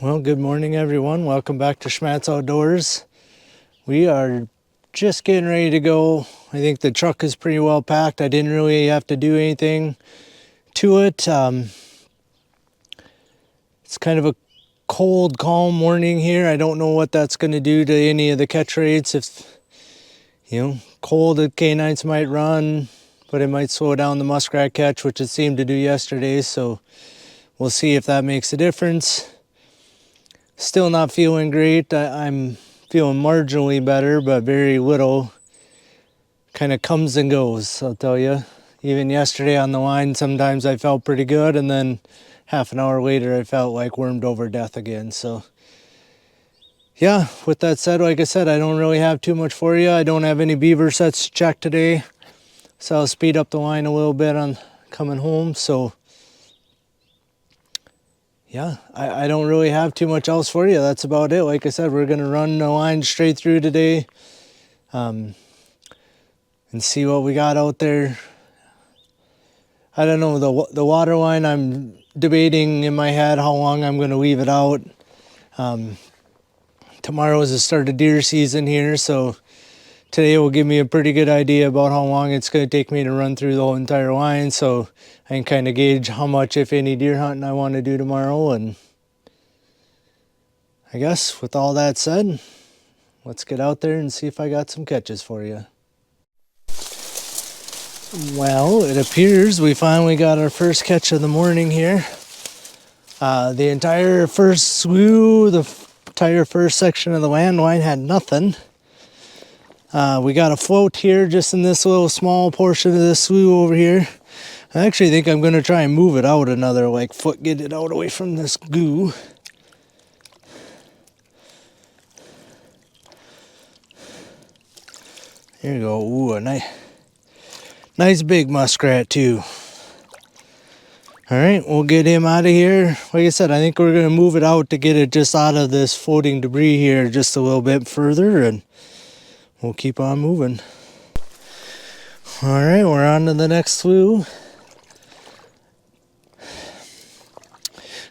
Well, good morning everyone. Welcome back to Schmattz Outdoors. We are just getting ready to go. I think the truck is pretty well packed. I didn't really have to do anything to it. It's kind of a cold, calm morning here. I don't know what that's going to do to any of the catch rates. If, cold, the canines might run, but it might slow down the muskrat catch, which it seemed to do yesterday. So we'll see if that makes a difference. Still not feeling great. I'm feeling marginally better, but very little. Kind of comes and goes, I'll tell you. Even yesterday on the line, sometimes I felt pretty good, and then half an hour later, I felt like wormed over death again. So, yeah, with that said, like I said, I don't really have too much for you. I don't have any beaver sets to check today, so I'll speed up the line a little bit on coming home. So, yeah, I don't really have too much else for you. That's about it. Like I said, we're going to run the line straight through today and see what we got out there. I don't know, the water line, I'm debating in my head how long I'm going to leave it out. Tomorrow is the start of deer season here, so today will give me a pretty good idea about how long it's going to take me to run through the whole entire line, so I can kind of gauge how much, if any, deer hunting I want to do tomorrow. And I guess with all that said, let's get out there and see if I got some catches for you. Well, it appears we finally got our first catch of the morning here. The entire first slew, the entire first section of the landline had nothing. We got a float here just in this little small portion of this slough over here. I actually think I'm going to try and move it out another foot, get it out away from this goo. There you go. Ooh, a nice big muskrat too. All right, we'll get him out of here. Like I said, I think we're going to move it out to get it just out of this floating debris here just a little bit further, and we'll keep on moving. All right, we're on to the next slough.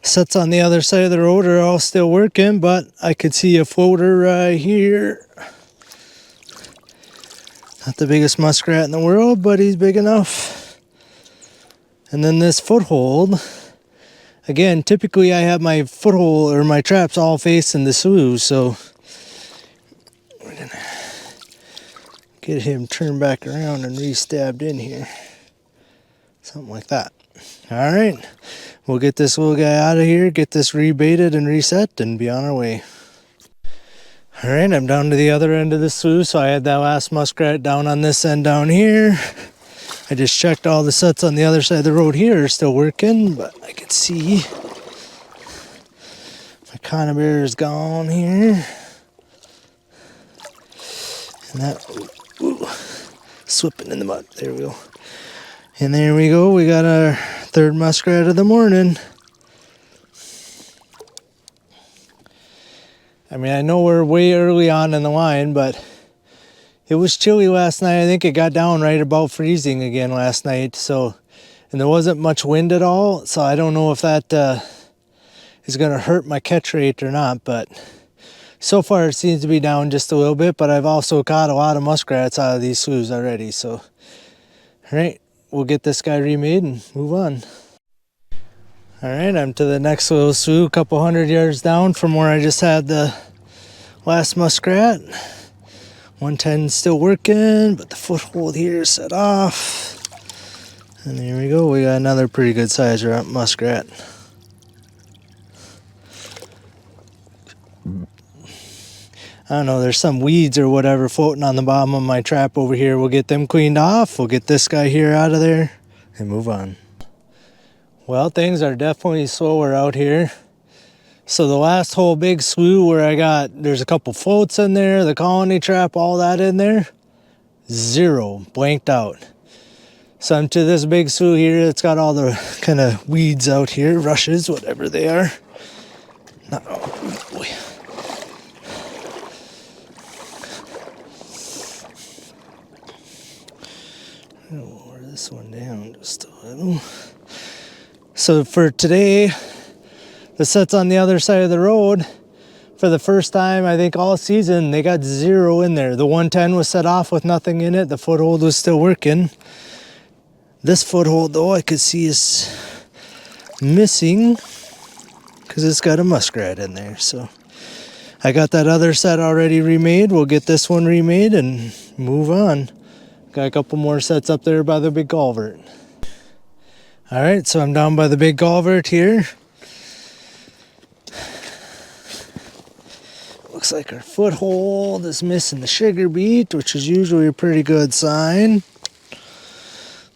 Sets on the other side of the road are all still working, but I could see a floater right here. Not the biggest muskrat in the world, but he's big enough. And then this foothold. Again, typically I have my foothold or my traps all facing the slough, so we're gonna get him turned back around and re-stabbed in here. Something like that. All right, we'll get this little guy out of here, get this rebaited and reset, and be on our way. All right, I'm down to the other end of the slough, so I had that last muskrat down on this end down here. I just checked all the sets on the other side of the road here are still working, but I can see my conibear is gone here. And that, slipping in the mud, there we go. And there we go, we got our third muskrat of the morning. I mean, I know we're way early on in the line, but it was chilly last night. I think it got down right about freezing again last night. So, and there wasn't much wind at all. So I don't know if that is going to hurt my catch rate or not. But so far it seems to be down just a little bit. But I've also caught a lot of muskrats out of these sloughs already. So, all right, we'll get this guy remade and move on. All right, I'm to the next little slough, a couple hundred yards down from where I just had the last muskrat. 110 still working, but the foothold here is set off. And there we go, we got another pretty good size muskrat. I don't know, there's some weeds or whatever floating on the bottom of my trap over here. We'll get them cleaned off. We'll get this guy here out of there and move on. Well, things are definitely slower out here. So the last whole big slough where there's a couple floats in there, the colony trap, all that in there, zero, blanked out. So I'm to this big slough here. It's got all the kind of weeds out here, rushes, whatever they are. Not, oh boy. I'll lower this one down just a little. So for today, the set's on the other side of the road. For the first time, I think all season, they got 0 in there. The 110 was set off with nothing in it. The foothold was still working. This foothold, though, I could see is missing because it's got a muskrat in there. So I got that other set already remade. We'll get this one remade and move on. Got a couple more sets up there by the big culvert. All right, so I'm down by the big culvert here. Looks like our foothold is missing the sugar beet, which is usually a pretty good sign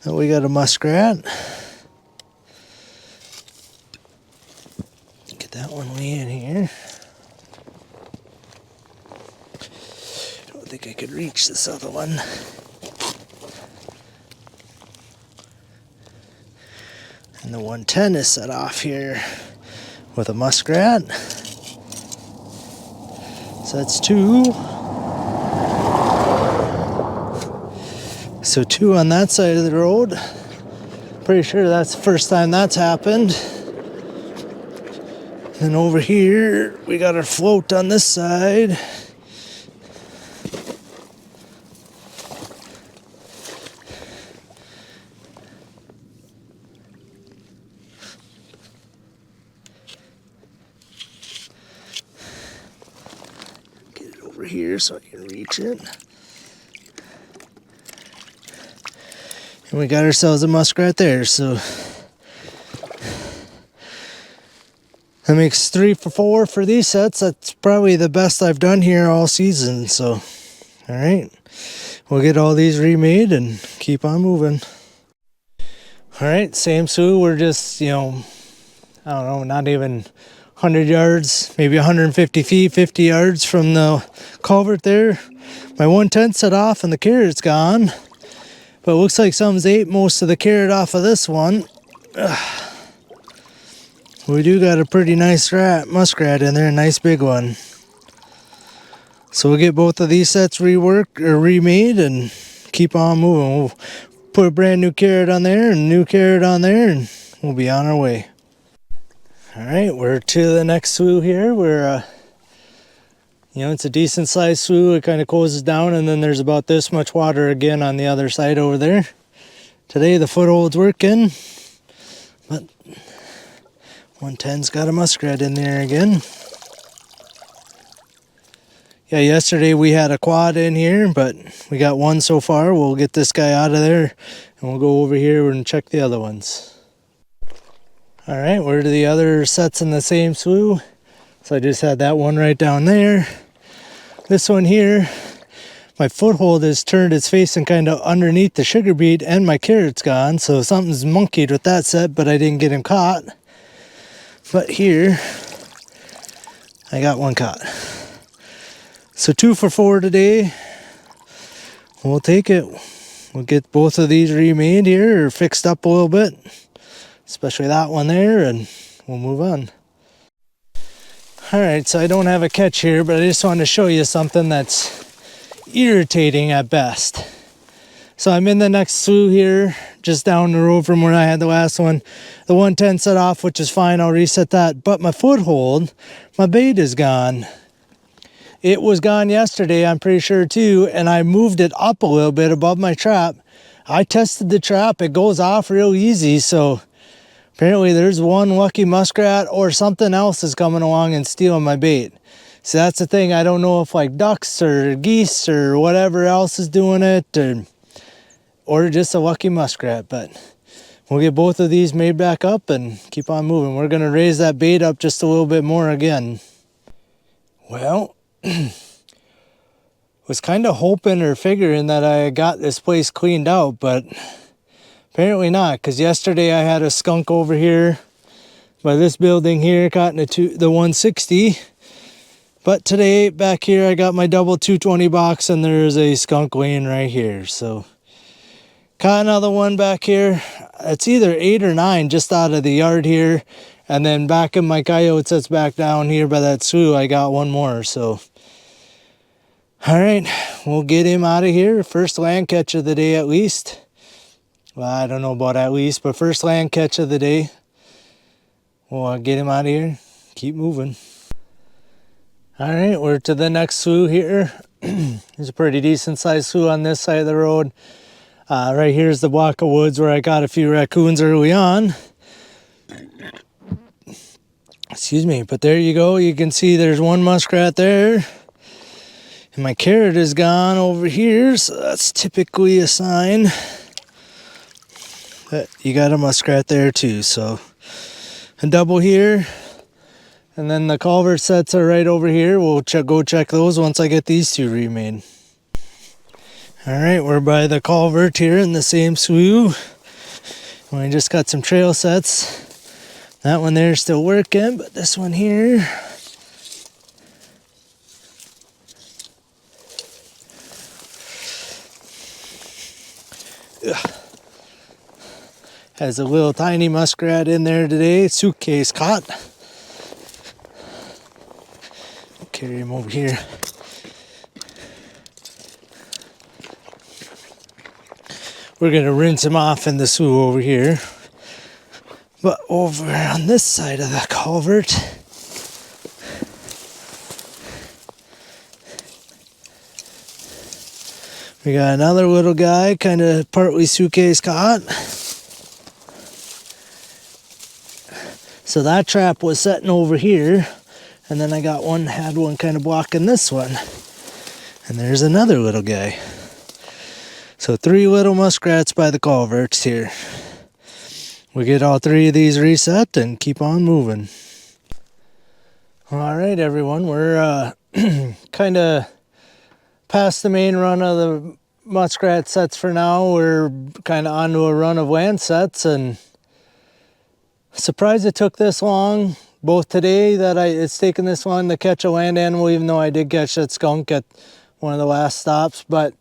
that we got a muskrat. Get that one way in here. Don't think I could reach this other one. And the 110 is set off here with a muskrat. So that's 2. So 2 on that side of the road. Pretty sure that's the first time that's happened. And over here, we got our float on this side. Here so I can reach it. And we got ourselves a muskrat there, so that makes 3 for 4 for these sets. That's probably the best I've done here all season. So all right, we'll get all these remade and keep on moving. All right, same Sue. We're just, I don't know, not even 100 yards, maybe 150 feet, 50 yards from the culvert there. My 110 set off and the carrot's gone. But it looks like something's ate most of the carrot off of this one. We do got a pretty nice muskrat in there, a nice big one. So we'll get both of these sets reworked or remade and keep on moving. We'll put a brand new carrot on there and a new carrot on there and we'll be on our way. All right, we're to the next slough here. We're, it's a decent sized slough. It kind of closes down and then there's about this much water again on the other side over there. Today the foothold's working, but 110's got a muskrat in there again. Yeah, yesterday we had a quad in here, but we got one so far. We'll get this guy out of there and we'll go over here and check the other ones. All right, we're to the other sets in the same slough. So I just had that one right down there. This one here, my foothold has turned its face and kind of underneath the sugar beet and my carrot's gone. So something's monkeyed with that set, but I didn't get him caught. But here, I got one caught. So 2 for 4 today. We'll take it. We'll get both of these remade here or fixed up a little bit. Especially that one there, and we'll move on. Alright, so I don't have a catch here, but I just wanted to show you something that's irritating at best. So I'm in the next slough here, just down the road from where I had the last one. The 110 set off, which is fine, I'll reset that. But my foothold, my bait is gone. It was gone yesterday, I'm pretty sure too, and I moved it up a little bit above my trap. I tested the trap, it goes off real easy, so apparently there's one lucky muskrat or something else is coming along and stealing my bait. So that's the thing. I don't know if like ducks or geese or whatever else is doing it or just a lucky muskrat. But we'll get both of these made back up and keep on moving. We're going to raise that bait up just a little bit more again. Well, was kind of hoping or figuring that I got this place cleaned out, but apparently not, because yesterday I had a skunk over here by this building here, caught in the 160. But today, back here, I got my double 220 box, and there's a skunk laying right here. So, caught another one back here. It's either 8 or 9 just out of the yard here. And then back in my coyote sets back down here by that slough, I got one more. So, all right, we'll get him out of here. First land catch of the day at least. Well, I don't know about at least, but first land catch of the day. We'll get him out of here. Keep moving. All right, we're to the next slough here. There's a pretty decent sized slough on this side of the road. Right here's the block of woods where I got a few raccoons early on. Excuse me, but there you go. You can see there's one muskrat there. And my carrot is gone over here, so that's typically a sign that you got a muskrat there too. So a double here. And then the culvert sets are right over here. We'll go check those once I get these two remade. All right, we're by the culvert here in the same slough. We just got some trail sets. That one there is still working, but this one here. Ugh. Has a little tiny muskrat in there today. Suitcase caught. Carry him over here. We're gonna rinse him off in the slough over here. But over on this side of the culvert, we got another little guy, kind of partly suitcase caught. So that trap was setting over here. And then I got one, had one kind of blocking this one. And there's another little guy. So 3 little muskrats by the culverts here. We get all 3 of these reset and keep on moving. All right, everyone, we're kind of past the main run of the muskrat sets for now. We're kind of onto a run of land sets, and surprised it took this long. Both today that it's taken this long to catch a land animal, even though I did catch that skunk at one of the last stops. But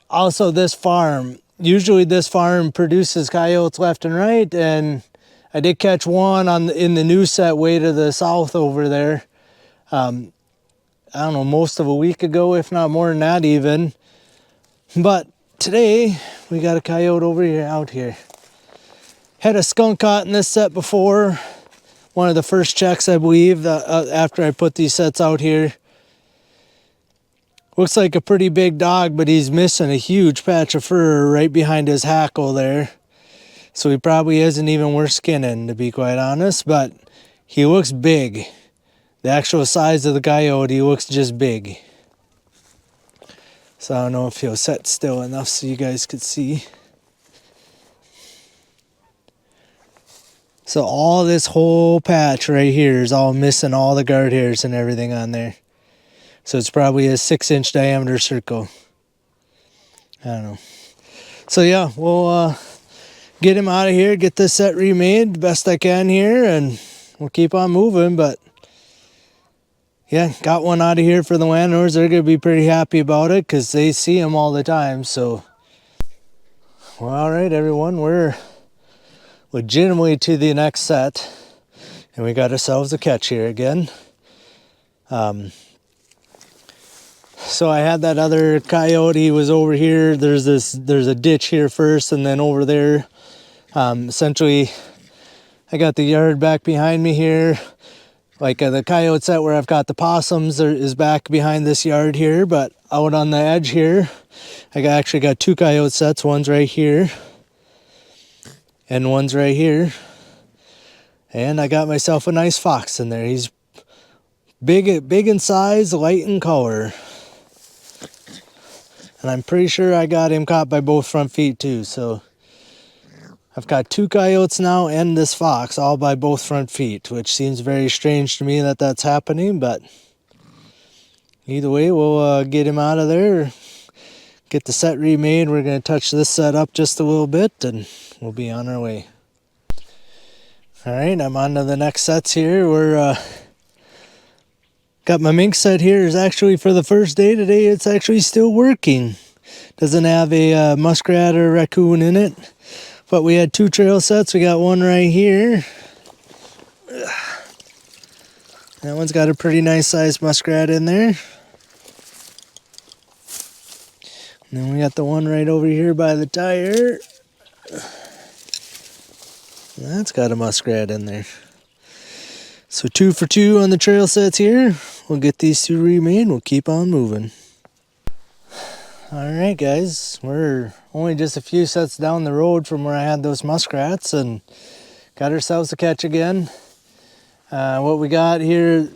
also this farm, usually this farm produces coyotes left and right, and I did catch one in the new set way to the south over there. I don't know, most of a week ago, if not more than that even. But today we got a coyote over here, out here. Had a skunk caught in this set before. One of the first checks, I believe, after I put these sets out here. Looks like a pretty big dog, but he's missing a huge patch of fur right behind his hackle there. So he probably isn't even worth skinning, to be quite honest, but he looks big. The actual size of the coyote looks just big. So I don't know if he'll set still enough so you guys could see. So all this whole patch right here is all missing all the guard hairs and everything on there. So it's probably a 6-inch diameter circle. I don't know. So yeah, we'll get him out of here, get this set remade the best I can here, and we'll keep on moving. But yeah, got one out of here for the landowners. They're going to be pretty happy about it because they see him all the time. So, well, all right, everyone, we're legitimately to the next set, and we got ourselves a catch here again. So I had that other coyote was over here. There's a ditch here first, and then over there. Essentially, I got the yard back behind me here. Like the coyote set where I've got the possums is back behind this yard here, but out on the edge here, I actually got 2 coyote sets. One's right here. And one's right here. And I got myself a nice fox in there. He's big in size, light in color. And I'm pretty sure I got him caught by both front feet too. So I've got 2 coyotes now and this fox all by both front feet, which seems very strange to me that that's happening. But either way, we'll get him out of there. Get the set remade. We're going to touch this set up just a little bit and we'll be on our way. All right, I'm on to the next sets here. We're got my mink set here. Is actually for the first day today. It's actually still working. Doesn't have a muskrat or raccoon in it. But we had 2 trail sets. We got one right here. That one's got a pretty nice sized muskrat in there. And then we got the one right over here by the tire. That's got a muskrat in there. So 2 for 2 on the trail sets here. We'll get these 2 remade. We'll keep on moving. Alright guys, we're only just a few sets down the road from where I had those muskrats and got ourselves a catch again. What we got here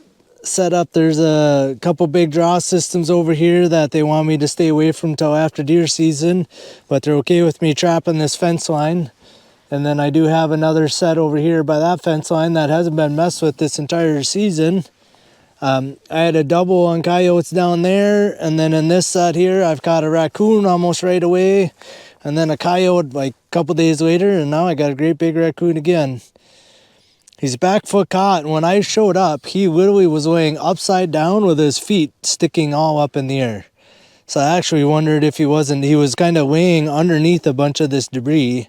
set up, there's a couple big draw systems over here that they want me to stay away from till after deer season, but they're okay with me trapping this fence line. And then I do have another set over here by that fence line that hasn't been messed with this entire season. I had a double on coyotes down there, and then in this set here I've caught a raccoon almost right away, and then a coyote like a couple days later, and now I got a great big raccoon again. He's back foot caught, and when I showed up he literally was laying upside down with his feet sticking all up in the air. So I actually wondered if he was kind of laying underneath a bunch of this debris.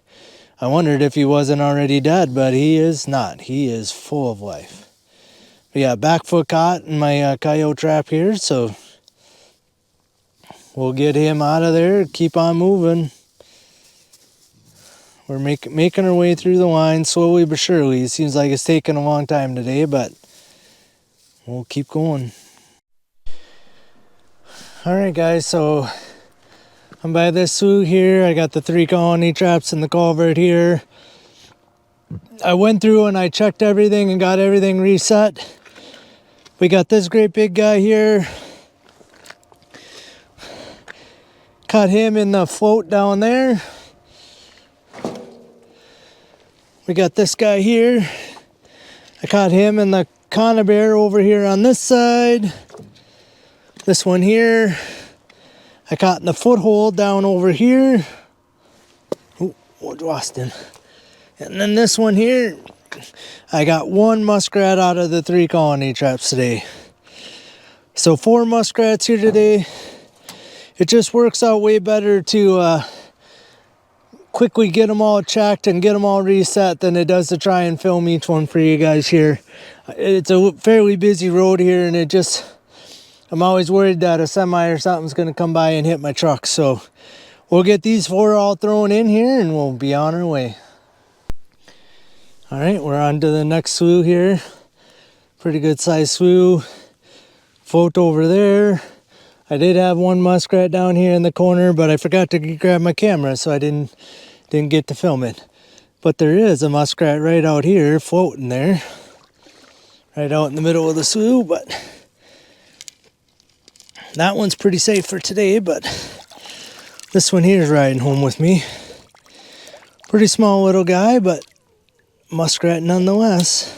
I wondered if he wasn't already dead, but he is not. He is full of life. But yeah, back foot caught in my coyote trap here, so we'll get him out of there, keep on moving. We're making our way through the line slowly but surely. It seems like it's taking a long time today, but we'll keep going. Alright guys, so I'm by this slough here. I got the 3 colony traps in the culvert here. I went through and I checked everything and got everything reset. We got this great big guy here. Caught him in the float down there. We got this guy here. I caught him in the conibear over here on this side. This one here I caught in the foothold down over here. Oh, lost him. And then this one here, I got 1 muskrat out of the 3 colony traps today. So 4 muskrats here today. It just works out way better to quickly get them all checked and get them all reset than it does to try and film each one for you guys here. It's a fairly busy road here, and I'm always worried that a semi or something's going to come by and hit my truck. So we'll get these 4 all thrown in here and we'll be on our way. Alright, we're on to the next slough here. Pretty good sized slough. Float over there. I did have 1 muskrat down here in the corner, but I forgot to grab my camera, so I didn't get to film it. But there is a muskrat right out here floating there. Right out in the middle of the slough, but that one's pretty safe for today, but this one here is riding home with me. Pretty small little guy, but muskrat nonetheless.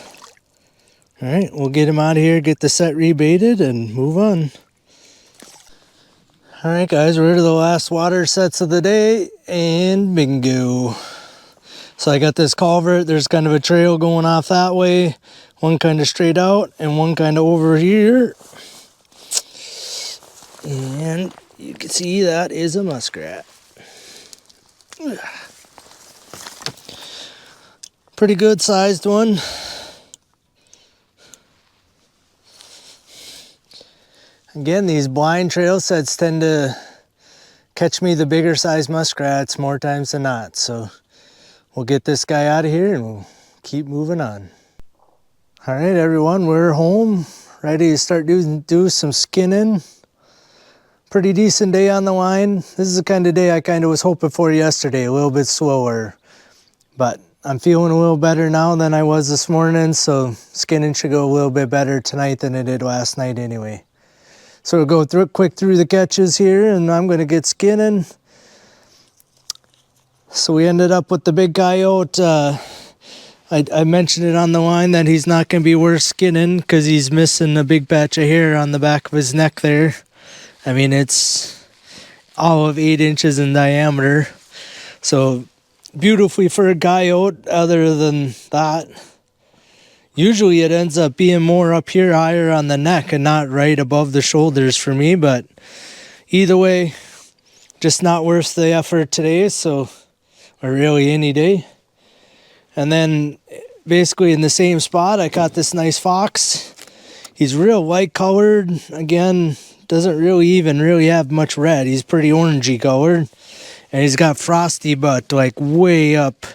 Alright, we'll get him out of here, get the set rebaited, and move on. Alright guys, we're to the last water sets of the day, and bingo. So I got this culvert, there's kind of a trail going off that way, one kind of straight out, and one kind of over here. And you can see that is a muskrat. Pretty good sized one. Again, these blind trail sets tend to catch me the bigger sized muskrats more times than not. So we'll get this guy out of here and we'll keep moving on. All right, everyone, we're home, ready to start do some skinning. Pretty decent day on the line. This is the kind of day I kind of was hoping for yesterday, a little bit slower. But I'm feeling a little better now than I was this morning, so skinning should go a little bit better tonight than it did last night anyway. So we'll go quick through the catches here, and I'm going to get skinning. So we ended up with the big coyote. I mentioned it on the line that he's not going to be worth skinning because he's missing a big patch of hair on the back of his neck there. I mean, it's all of 8 inches in diameter. So beautifully furred coyote. Other than that, usually it ends up being more up here higher on the neck and not right above the shoulders for me, but either way, just not worth the effort today, so, or really any day. And then basically in the same spot, I caught this nice fox. He's real light colored. Again, doesn't really have much red. He's pretty orangey colored. And he's got frosty butt, like way up,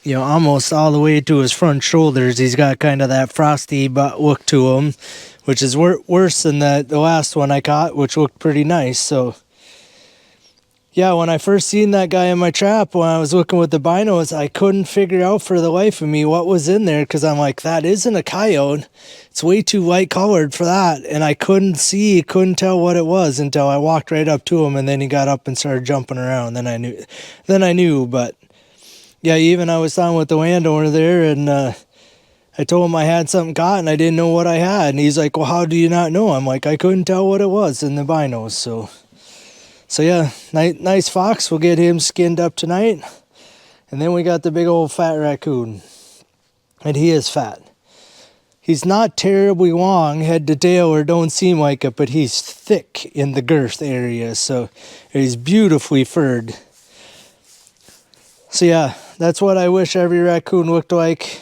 you know, almost all the way to his front shoulders. He's got kind of that frosty butt look to him, which is worse than the last one I caught, which looked pretty nice. So, yeah, when I first seen that guy in my trap, when I was looking with the binos, I couldn't figure out for the life of me what was in there, because I'm like, that isn't a coyote. It's way too light colored for that. And I couldn't tell what it was until I walked right up to him, and then he got up and started jumping around. Then I knew. But yeah, even I was talking with the landowner there, and I told him I had something caught and I didn't know what I had. And he's like, well, how do you not know? I'm like, I couldn't tell what it was in the binos. So yeah, nice fox. We'll get him skinned up tonight. And then we got the big old fat raccoon. And he is fat. He's not terribly long head to tail, or don't seem like it, but he's thick in the girth area. So he's beautifully furred. So yeah, that's what I wish every raccoon looked like.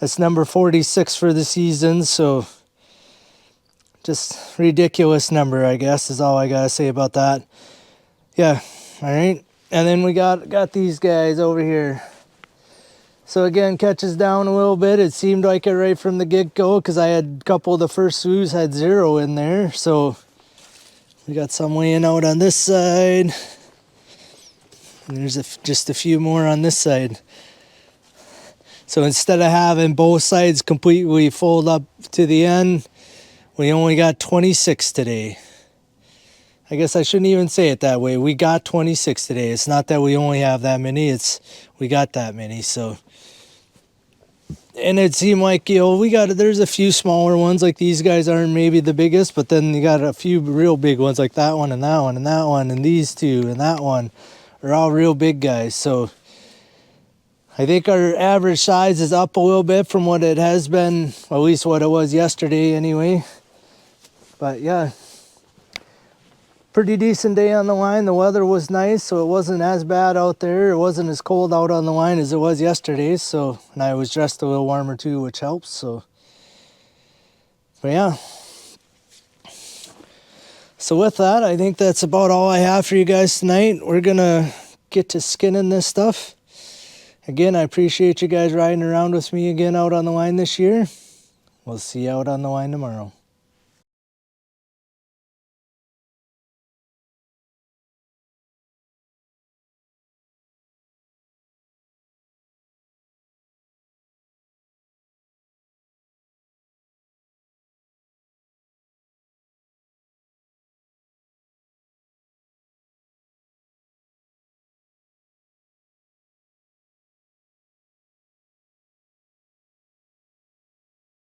That's number 46 for the season. So just ridiculous number, I guess, is all I gotta say about that. Yeah, all right. And then we got these guys over here. So again, catches down a little bit. It seemed like it right from the get-go, because I had a couple of the first swoos had 0 in there. So we got some weighing out on this side. And there's just a few more on this side. So instead of having both sides completely fold up to the end, we only got 26 today. I guess I shouldn't even say it that way. We got 26 today. It's not that we only have that many. It's we got that many. So, and it seemed like, you know, there's a few smaller ones, like these guys aren't maybe the biggest, but then you got a few real big ones, like that one and that one and that one and these two and that one are all real big guys. So I think our average size is up a little bit from what it has been, at least what it was yesterday anyway. But yeah, pretty decent day on the line. The weather was nice, so it wasn't as bad out there. It wasn't as cold out on the line as it was yesterday. So, and I was dressed a little warmer too, which helps. So, but yeah. So with that, I think that's about all I have for you guys tonight. We're gonna get to skinning this stuff. Again, I appreciate you guys riding around with me again out on the line this year. We'll see you out on the line tomorrow.